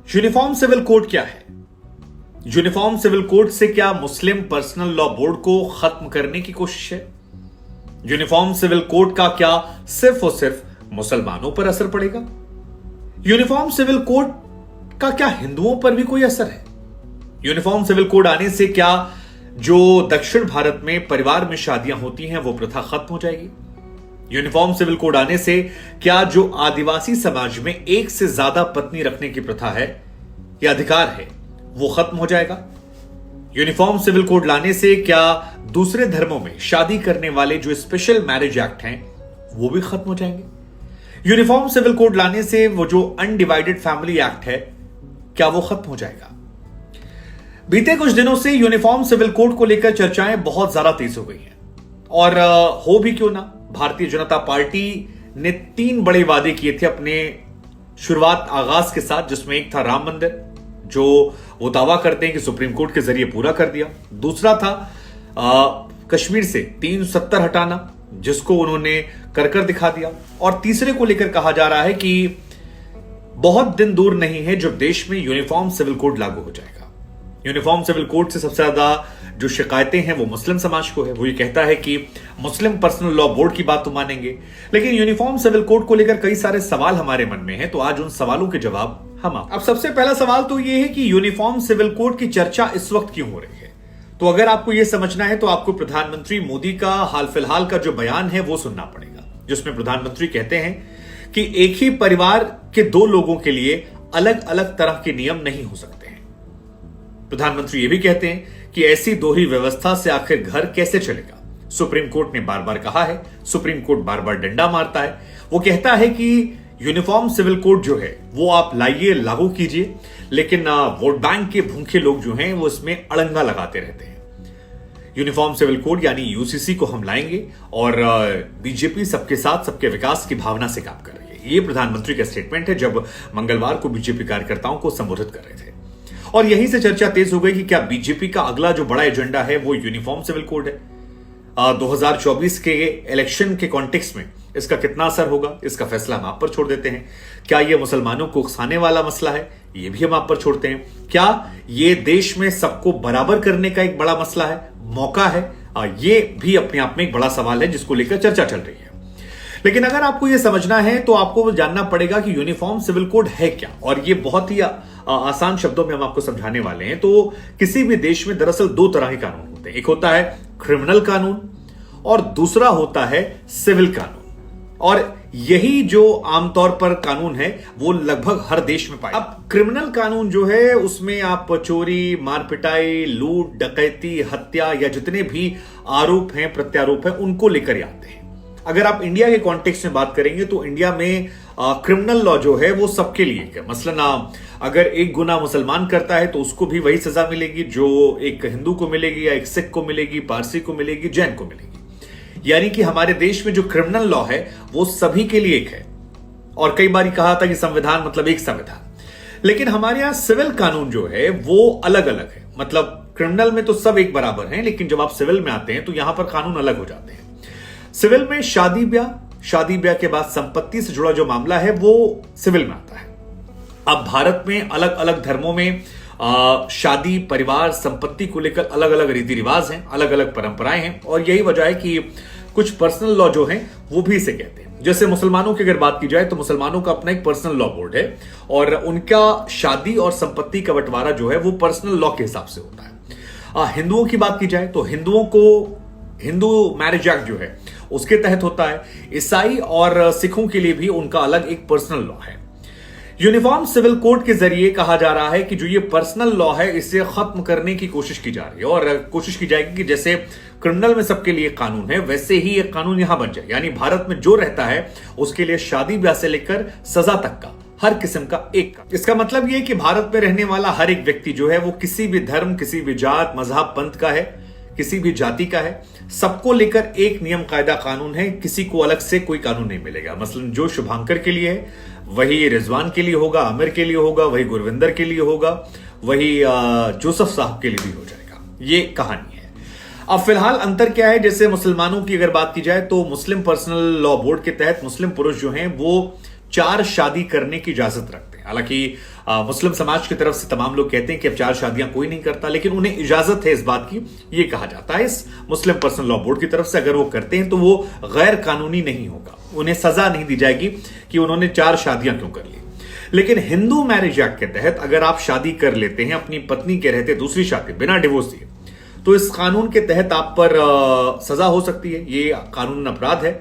Uniform civil code क्या है? Uniform civil code से क्या मुस्लिम पर्सनल लॉ बोर्ड को खत्म करने की कोशिश है? यूनिफॉर्म सिविल कोड का क्या सिर्फ और सिर्फ मुसलमानों पर असर पड़ेगा? यूनिफॉर्म सिविल कोड का क्या हिंदुओं पर भी कोई असर है? यूनिफॉर्म सिविल कोड आने से क्या जो दक्षिण भारत में परिवार में शादियां होती हैं वो प्रथा खत्म हो जाएगी? यूनिफॉर्म सिविल कोड आने से क्या जो आदिवासी समाज में एक से ज्यादा पत्नी रखने की प्रथा है या अधिकार है वो खत्म हो जाएगा? यूनिफॉर्म सिविल कोड लाने से क्या दूसरे धर्मों में शादी करने वाले जो स्पेशल मैरिज एक्ट हैं वो भी खत्म हो जाएंगे? यूनिफॉर्म सिविल कोड लाने से वो जो अनडिवाइडेड फैमिली एक्ट है क्या वो खत्म हो जाएगा? बीते कुछ दिनों से यूनिफॉर्म सिविल कोड को लेकर चर्चाएं बहुत ज्यादा तेज हो गई हैं और हो भी क्यों ना, भारतीय जनता पार्टी ने 3 बड़े वादे किए थे अपने शुरुआत आगाज के साथ, जिसमें एक था राम मंदिर, जो वो दावा करते हैं कि सुप्रीम कोर्ट के जरिए पूरा कर दिया। दूसरा था कश्मीर से 370 हटाना, जिसको उन्होंने कर दिखा दिया। और तीसरे को लेकर कहा जा रहा है कि बहुत दिन दूर नहीं है जब देश में यूनिफॉर्म सिविल कोड लागू हो जाएगा। यूनिफॉर्म सिविल कोड से सबसे ज्यादा जो शिकायतें हैं वो मुस्लिम समाज को है। वो ये कहता है कि मुस्लिम पर्सनल लॉ बोर्ड की बात तो मानेंगे, लेकिन यूनिफॉर्म सिविल कोड को लेकर कई सारे सवाल हमारे मन में हैं, तो आज उन सवालों के जवाब हम अब सबसे पहला सवाल तो ये है कि यूनिफॉर्म सिविल कोड की चर्चा इस वक्त क्यों हो रही है? तो अगर आपको यह समझना है तो आपको प्रधानमंत्री मोदी का हाल फिलहाल का जो बयान है वो सुनना पड़ेगा, जिसमें प्रधानमंत्री कहते हैं कि एक ही परिवार के 2 लोगों के लिए अलग अलग तरह के नियम नहीं हो सकते हैं। प्रधानमंत्री ये भी कहते हैं कि ऐसी दोहरी व्यवस्था से आखिर घर कैसे चलेगा? सुप्रीम कोर्ट ने बार बार कहा है, सुप्रीम कोर्ट बार बार डंडा मारता है। वो कहता है कि यूनिफॉर्म सिविल कोड जो है वो आप लाइए, लागू कीजिए, लेकिन वोट बैंक के भूखे लोग जो हैं वो इसमें अड़ंगा लगाते रहते हैं। यूनिफॉर्म सिविल कोड यानी यूसीसी को हम लाएंगे और बीजेपी सबके साथ सबके विकास की भावना से काम कर रही है। ये प्रधानमंत्री का स्टेटमेंट है जब मंगलवार को बीजेपी कार्यकर्ताओं को संबोधित कर रहे थे। और यहीं से चर्चा तेज हो गई कि क्या बीजेपी का अगला जो बड़ा एजेंडा है वो यूनिफॉर्म सिविल कोड है। 2024 के इलेक्शन के कॉन्टेक्स्ट में इसका कितना असर होगा, इसका फैसला हम आप पर छोड़ देते हैं। क्या यह मुसलमानों को उकसाने वाला मसला है, यह भी हम आप पर छोड़ते हैं। क्या यह देश में सबको बराबर करने का एक बड़ा मसला है, मौका है? यह भी अपने आप में एक बड़ा सवाल है जिसको लेकर चर्चा चल रही है। लेकिन अगर आपको यह समझना है तो आपको जानना पड़ेगा कि यूनिफॉर्म सिविल कोड है क्या, और यह बहुत ही आसान शब्दों में हम आपको समझाने वाले हैं। तो किसी भी देश में दरअसल 2 तरह के कानून होते हैं। एक होता है क्रिमिनल कानून और दूसरा होता है सिविल कानून। और यही जो आमतौर पर कानून है वो लगभग हर देश में पाए। अब क्रिमिनल कानून जो है उसमें आप चोरी, मारपिटाई, लूट, डकैती, हत्या या जितने भी आरोप हैं, प्रत्यारोप हैं, उनको लेकर आते हैं। अगर आप इंडिया के कॉन्टेक्स्ट में बात करेंगे तो इंडिया में क्रिमिनल लॉ जो है वो सबके लिए है। मसलन अगर एक गुनाह मुसलमान करता है तो उसको भी वही सजा मिलेगी जो एक हिंदू को मिलेगी, या एक सिख को मिलेगी, पारसी को मिलेगी, जैन को मिलेगी। यानी कि हमारे देश में जो क्रिमिनल लॉ है वो सभी के लिए एक है। और कई बार कहा था कि संविधान मतलब एक संविधान, लेकिन हमारे यहां सिविल कानून जो है वो अलग अलग है। मतलब क्रिमिनल में तो सब एक बराबर हैं, लेकिन जब आप सिविल में आते हैं तो यहां पर कानून अलग हो जाते हैं। सिविल में शादी ब्याह के बाद संपत्ति से जुड़ा जो मामला है वो सिविल में आता है। अब भारत में अलग अलग धर्मों में शादी, परिवार, संपत्ति को लेकर अलग अलग रीति रिवाज हैं, अलग अलग परंपराएं हैं, और यही वजह है कि कुछ पर्सनल लॉ जो हैं वो भी इसे कहते हैं। जैसे मुसलमानों की अगर बात की जाए तो मुसलमानों का अपना एक पर्सनल लॉ बोर्ड है और उनका शादी और संपत्ति का बंटवारा जो है वो पर्सनल लॉ के हिसाब से होता है। हिंदुओं की बात की जाए तो हिंदुओं को हिंदू मैरिज एक्ट जो है उसके तहत होता है। ईसाई और सिखों के लिए भी उनका अलग एक पर्सनल लॉ है। यूनिफॉर्म सिविल कोड के जरिए कहा जा रहा है कि जो ये पर्सनल लॉ है इसे खत्म करने की कोशिश की जा रही है, और कोशिश की जाएगी कि जैसे क्रिमिनल में सबके लिए कानून है वैसे ही एक कानून यहां बन जाए। यानी भारत में जो रहता है उसके लिए शादी ब्याह से लेकर सजा तक का हर किस्म का एक का। इसका मतलब यह कि भारत में रहने वाला हर एक व्यक्ति जो है वो किसी भी धर्म, किसी भी जात, मजहब, पंथ का है, किसी भी जाति का है, सबको लेकर एक नियम कायदा कानून है। किसी को अलग से कोई कानून नहीं मिलेगा। मसलन जो शुभांकर के लिए है वही रिजवान के लिए होगा, आमिर के लिए होगा, वही गुरविंदर के लिए होगा, वही जोसेफ साहब के लिए भी हो जाएगा। ये कहानी है। अब फिलहाल अंतर क्या है? जैसे मुसलमानों की अगर बात की जाए तो मुस्लिम पर्सनल लॉ बोर्ड के तहत मुस्लिम पुरुष जो हैं वो 4 शादी करने की इजाजत रखते हैं। हालांकि मुस्लिम समाज की तरफ से तमाम लोग कहते हैं कि अब 4 शादियां कोई नहीं करता, लेकिन उन्हें इजाजत है इस बात की। ये कहा जाता है इस मुस्लिम पर्सनल लॉ बोर्ड की तरफ से, अगर वो करते हैं तो वो गैर कानूनी नहीं होगा, उन्हें सजा नहीं दी जाएगी कि उन्होंने 4 शादियां क्यों कर ली। लेकिन हिंदू मैरिज एक्ट के तहत अगर आप शादी कर लेते हैं अपनी पत्नी के रहते दूसरी शादी बिना डिवोर्स दिए, तो इस कानून के तहत आप पर सजा हो सकती है। ये कानून अपराध है,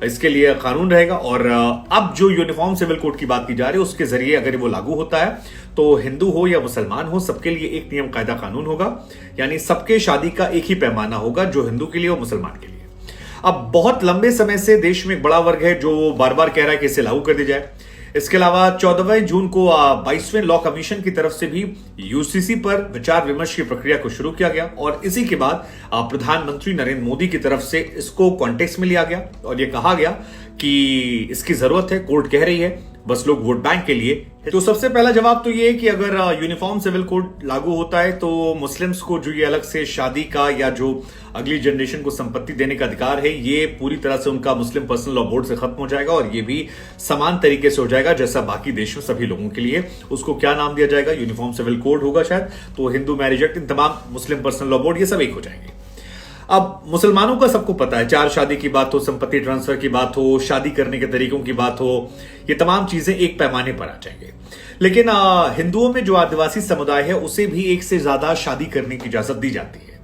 इसके लिए कानून रहेगा। और अब जो यूनिफॉर्म सिविल कोड की बात की जा रही है उसके जरिए अगर वो लागू होता है तो हिंदू हो या मुसलमान हो सबके लिए एक नियम कायदा कानून होगा, यानी सबके शादी का एक ही पैमाना होगा, जो हिंदू के लिए और मुसलमान के लिए। अब बहुत लंबे समय से देश में एक बड़ा वर्ग है जो बार बार कह रहा है कि इसे लागू कर दिया जाए। इसके अलावा 14 जून को 22वें लॉ कमीशन की तरफ से भी यूसीसी पर विचार विमर्श की प्रक्रिया को शुरू किया गया और इसी के बाद प्रधानमंत्री नरेंद्र मोदी की तरफ से इसको कॉन्टेक्स्ट में लिया गया और यह कहा गया कि इसकी जरूरत है, कोर्ट कह रही है, बस लोग वोट बैंक के लिए। तो सबसे पहला जवाब तो ये है कि अगर यूनिफॉर्म सिविल कोड लागू होता है तो मुस्लिम्स को जो ये अलग से शादी का या जो अगली जनरेशन को संपत्ति देने का अधिकार है, ये पूरी तरह से उनका मुस्लिम पर्सनल लॉ बोर्ड से खत्म हो जाएगा और ये भी समान तरीके से हो जाएगा जैसा बाकी देश में सभी लोगों के लिए। उसको क्या नाम दिया जाएगा, यूनिफॉर्म सिविल कोड होगा शायद। तो हिंदू मैरिज एक्ट, इन तमाम मुस्लिम पर्सनल लॉ बोर्ड, ये सब एक हो जाएंगे। अब मुसलमानों का सबको पता है, 4 शादी की बात हो, संपत्ति ट्रांसफर की बात हो, शादी करने के तरीकों की बात हो, ये तमाम चीजें एक पैमाने पर आ जाएंगे। लेकिन हिंदुओं में जो आदिवासी समुदाय है उसे भी एक से ज्यादा शादी करने की इजाजत दी जाती है,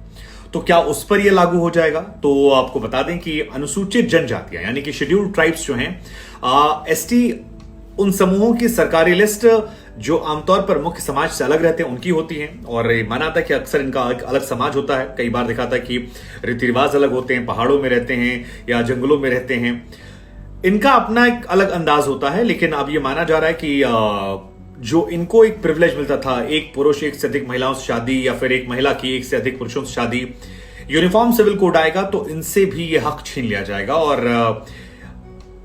तो क्या उस पर यह लागू हो जाएगा? तो आपको बता दें कि अनुसूचित जनजातियां यानी कि शेड्यूल्ड ट्राइब्स जो हैं, एसटी, उन समूहों की सरकारी लिस्ट जो आमतौर पर मुख्य समाज से अलग रहते हैं उनकी होती है और माना था कि अक्सर इनका एक अलग समाज होता है। कई बार देखा था कि रीति रिवाज अलग होते हैं, पहाड़ों में रहते हैं या जंगलों में रहते हैं, इनका अपना एक अलग अंदाज होता है। लेकिन अब यह माना जा रहा है कि जो इनको एक प्रिविलेज मिलता था, एक पुरुष एक से अधिक महिलाओं से शादी या फिर एक महिला की एक से अधिक पुरुषों से शादी, यूनिफॉर्म सिविल कोड आएगा तो इनसे भी यह हक छीन लिया जाएगा। और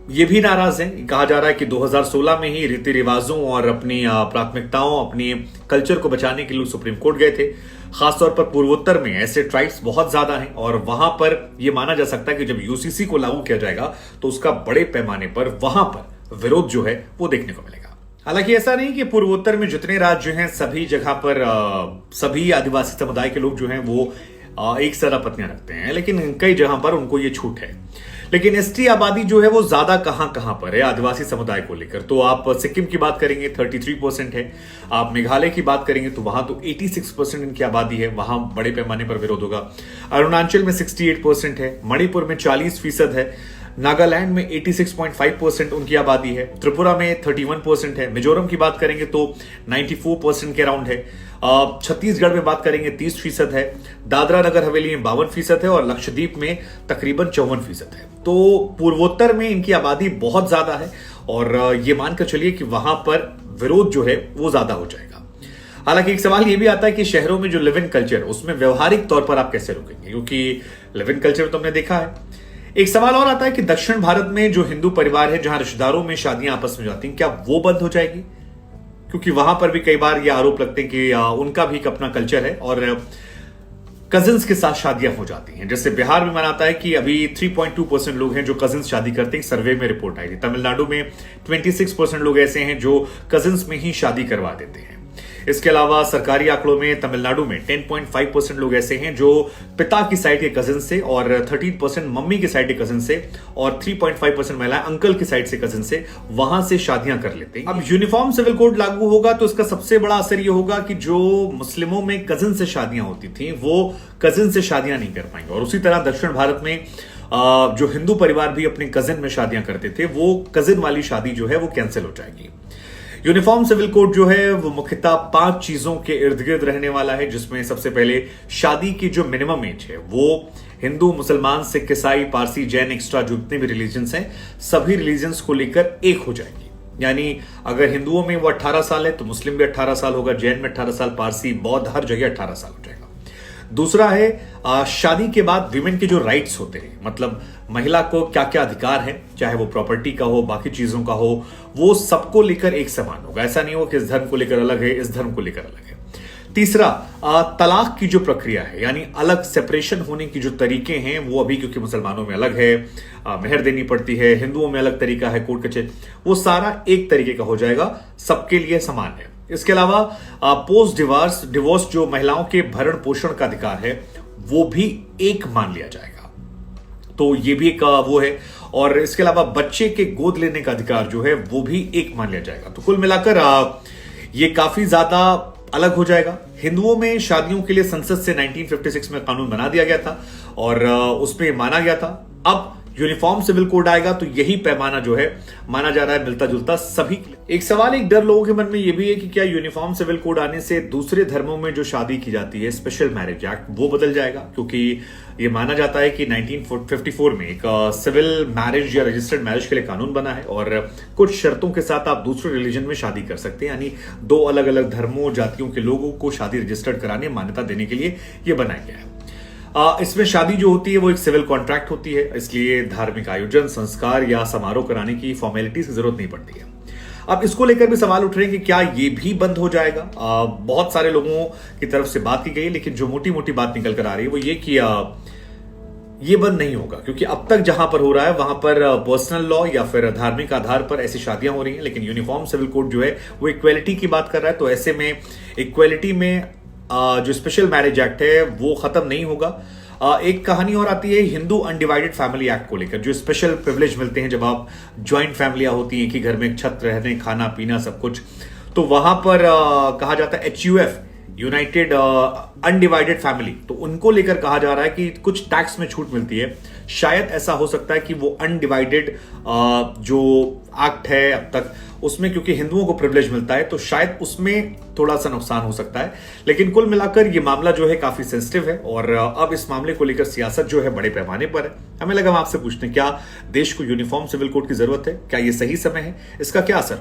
ये भी नाराज है, कहा जा रहा है कि 2016 में ही रीति रिवाजों और अपनी प्राथमिकताओं, अपनी कल्चर को बचाने के लिए सुप्रीम कोर्ट गए थे। खासतौर पर पूर्वोत्तर में ऐसे ट्राइब्स बहुत ज्यादा हैं और वहां पर यह माना जा सकता है कि जब यूसीसी को लागू किया जाएगा तो उसका बड़े पैमाने पर वहां पर विरोध जो है वो देखने को मिलेगा। हालांकि ऐसा नहीं कि पूर्वोत्तर में जितने राज्य हैं सभी जगह पर सभी आदिवासी समुदाय के लोग जो हैं वो एक सारा पत्नियां रखते हैं, लेकिन कई जगह पर उनको ये छूट है। लेकिन एसटी आबादी जो है वो ज्यादा कहां पर है आदिवासी समुदाय को लेकर, तो आप सिक्किम की बात करेंगे 33% है, आप मेघालय की बात करेंगे तो वहां तो 86% इनकी आबादी है, वहां बड़े पैमाने पर विरोध होगा। अरुणाचल में 68% है, मणिपुर में 40% है, नागालैंड में 86.5% उनकी आबादी है, त्रिपुरा में 31% है, मिजोरम की बात करेंगे तो 94% के अराउंड है, छत्तीसगढ़ में बात करेंगे 30% है, दादरा नगर हवेली में 52% है और लक्षद्वीप में तकरीबन 54% है। तो पूर्वोत्तर में इनकी आबादी बहुत ज्यादा है और ये मानकर चलिए कि वहां पर विरोध जो है वो ज्यादा हो जाएगा। हालांकि एक सवाल ये भी आता है कि शहरों में जो लिव इन कल्चर उसमें व्यवहारिक तौर पर आप कैसे रोकेंगे, क्योंकि लिव इन कल्चर तो हमने देखा है। एक सवाल और आता है कि दक्षिण भारत में जो हिंदू परिवार है जहां रिश्तेदारों में शादियां आपस में जाती हैं, क्या वो बंद हो जाएगी? क्योंकि वहां पर भी कई बार ये आरोप लगते हैं कि उनका भी एक अपना कल्चर है और कजिन्स के साथ शादियां हो जाती हैं। जैसे बिहार में माना जाता है कि अभी 3.2% लोग हैं जो कजिन्स शादी करते हैं, सर्वे में रिपोर्ट आई थी। तमिलनाडु में 26% लोग ऐसे हैं जो कजिन्स में ही शादी करवा देते हैं। इसके अलावा सरकारी आंकड़ों में तमिलनाडु में 10.5% लोग ऐसे हैं जो पिता की साइड के कजिन से और 13% मम्मी की साइड के कजिन से और 3.5% महिलाएं अंकल की साइड से कजिन से वहां से शादियां कर लेते हैं। अब यूनिफॉर्म सिविल कोड लागू होगा तो इसका सबसे बड़ा असर यह होगा कि जो मुस्लिमों में कजिन से शादियां होती थी वो कजिन से शादियां नहीं कर पाएंगे और उसी तरह दक्षिण भारत में जो हिंदू परिवार भी अपने कजिन में शादियां करते थे वो कजिन वाली शादी जो है वो कैंसिल हो जाएगी। यूनिफॉर्म सिविल कोड जो है वो मुख्यतः 5 चीजों के इर्द गिर्द रहने वाला है, जिसमें सबसे पहले शादी की जो मिनिमम एज है वो हिंदू, मुसलमान, सिख, ईसाई, पारसी, जैन, एक्स्ट्रा जो जितने भी रिलीजन्स हैं सभी रिलीजन्स को लेकर एक हो जाएगी। यानी अगर हिंदुओं में वो 18 साल है तो मुस्लिम भी 18 साल होगा, जैन में 18 साल, पारसी, बौद्ध हर जगह 18 साल हो जाएगा। दूसरा है शादी के बाद विमेन के जो राइट्स होते हैं, मतलब महिला को क्या क्या अधिकार है, चाहे वो प्रॉपर्टी का हो, बाकी चीजों का हो, वो सबको लेकर एक समान होगा। ऐसा नहीं हो कि इस धर्म को लेकर अलग है, इस धर्म को लेकर अलग है। तीसरा, तलाक की जो प्रक्रिया है, यानी अलग सेपरेशन होने की जो तरीके हैं वो अभी, क्योंकि मुसलमानों में अलग है, मेहर देनी पड़ती है, हिंदुओं में अलग तरीका है, कोर्ट कचहरी, वो सारा एक तरीके का हो जाएगा, सबके लिए समान है। इसके अलावा पोस्ट डिवोर्स जो महिलाओं के भरण पोषण का अधिकार है वो भी एक मान लिया जाएगा, तो ये भी एक वो है। और इसके अलावा बच्चे के गोद लेने का अधिकार जो है वो भी एक मान लिया जाएगा। तो कुल मिलाकर ये काफी ज्यादा अलग हो जाएगा। हिंदुओं में शादियों के लिए संसद से 1956 में कानून बना दिया गया था और उसमें माना गया था। अब यूनिफॉर्म सिविल कोड आएगा तो यही पैमाना जो है माना जा रहा है मिलता जुलता सभी के लिए। एक सवाल, एक डर लोगों के मन में यह भी है कि क्या यूनिफॉर्म सिविल कोड आने से दूसरे धर्मों में जो शादी की जाती है, स्पेशल मैरिज एक्ट, वो बदल जाएगा? क्योंकि ये माना जाता है कि 1954 में एक सिविल मैरिज या रजिस्टर्ड मैरिज के लिए कानून बना है और कुछ शर्तों के साथ आप दूसरे रिलीजन में शादी कर सकते हैं, यानी दो अलग अलग धर्मों जातियों के लोगों को शादी रजिस्टर्ड कराने, मान्यता देने के लिए यह बनाया गया है। इसमें शादी जो होती है वो एक सिविल कॉन्ट्रैक्ट होती है, इसलिए धार्मिक आयोजन, संस्कार या समारोह कराने की फॉर्मेलिटीज की जरूरत नहीं पड़ती है। अब इसको लेकर भी सवाल उठ रहे हैं कि क्या ये भी बंद हो जाएगा? बहुत सारे लोगों की तरफ से बात की गई है, लेकिन जो मोटी मोटी बात निकल कर आ रही है वो ये कि ये बंद नहीं होगा, क्योंकि अब तक जहां पर हो रहा है वहां पर पर्सनल लॉ या फिर धार्मिक आधार पर ऐसी शादियां हो रही हैं, लेकिन यूनिफॉर्म सिविल कोड जो है वो इक्वेलिटी की बात कर रहा है। तो ऐसे में इक्वेलिटी में जो स्पेशल मैरिज एक्ट है वो खत्म नहीं होगा। एक कहानी और आती है हिंदू अनडिवाइडेड फैमिली एक्ट को लेकर, जो स्पेशल प्रिविलेज मिलते हैं जब आप ज्वाइंट फैमिलियां होती हैं, एक ही घर में एक छत रहने, खाना पीना सब कुछ, तो वहां पर कहा जाता है HUF, यूनाइटेड अनडिवाइडेड फैमिली, तो उनको लेकर कहा जा रहा है कि कुछ टैक्स में छूट मिलती है। शायद ऐसा हो सकता है कि वो अनडिवाइडेड जो एक्ट है अब तक उसमें, क्योंकि हिंदुओं को प्रिविलेज मिलता है, तो शायद उसमें थोड़ा सा नुकसान हो सकता है। लेकिन कुल मिलाकर ये मामला जो है काफी सेंसिटिव है और अब इस मामले को लेकर सियासत जो है बड़े पैमाने पर है। हमें लगा हम आपसे पूछते हैं, क्या देश को यूनिफॉर्म सिविल कोड की जरूरत है? क्या ये सही समय है? इसका क्या असर